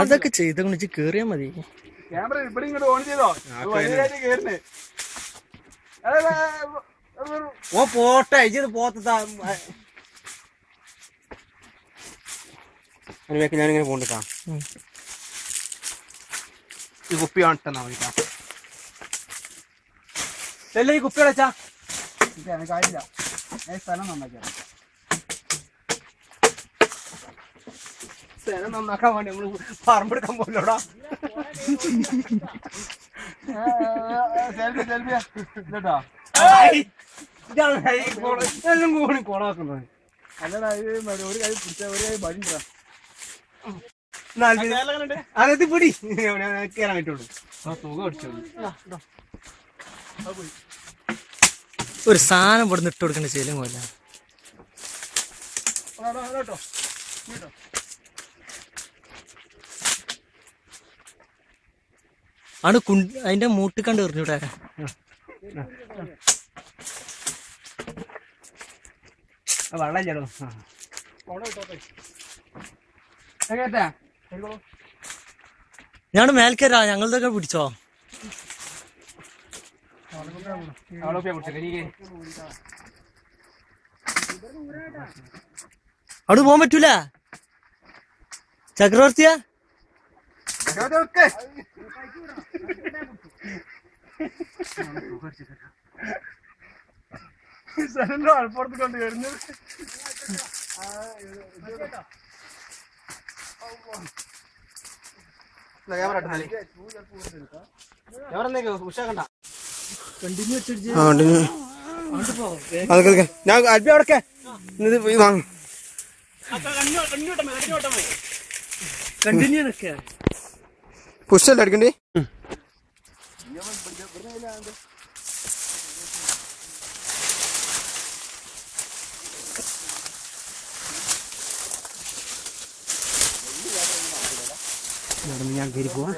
അതൊക്കെ ചെയ്ത കേറിയാ മതി. ക്യാമറ ഇവിടെ ഇങ്ങോട്ട് ഓൺ ചെയ്തോ? കേറുന്നേ ഓ പോട്ടെ ഇത് പോത്താ ഞാനിങ്ങനെ പോണ്ടിട്ടാ. ഈ കുപ്പി കാണിട്ടെന്നാ മതിട്ടാ. ഈ കുപ്പി അടച്ചാ കാര്യമില്ല. സ്ഥലം നന്നാക്കിയ സ്ഥലം നന്നാക്കാൻ വേണ്ടി നമ്മള് പറമ്പെടുക്കാൻ പോലോടാ. കേട്ടോ എല്ലാം കൂടി കൊളാക്കുന്നത്. അല്ലടാ ഒരു കൈ പിടിച്ച ഒരു കൈ വഴിണ്ടാ. അതെത്തി പിടി കേറാൻ പറ്റുള്ളൂ. തുക അടിച്ചു ഒരു സാധനം ഇവിടെ നിന്ന് ഇട്ട് കൊടുക്കേണ്ട ശീലം പോലെ. ആണ് അതിന്റെ മൂട്ടി കണ്ട് എറിഞ്ഞൂടെ? വെള്ളം ചേട്ടോ. ഞാൻ മേൽക്കരാ ഞങ്ങളതൊക്കെ പിടിച്ചോ. അവിടെ പോകാൻ പറ്റൂല ചക്രവർത്തിയാ. അൽപ്പുറത്ത് കൊണ്ട് വരുന്നത് ഉഷാക്കണ്ട. ഞാൻ അൽപ്പി അവിടക്കെ വാങ്ങും. കണ്ടിന്യൂ പുഷല്ലേ എടുക്കണ്ടേ? ഞാൻ കയറി പോവാ.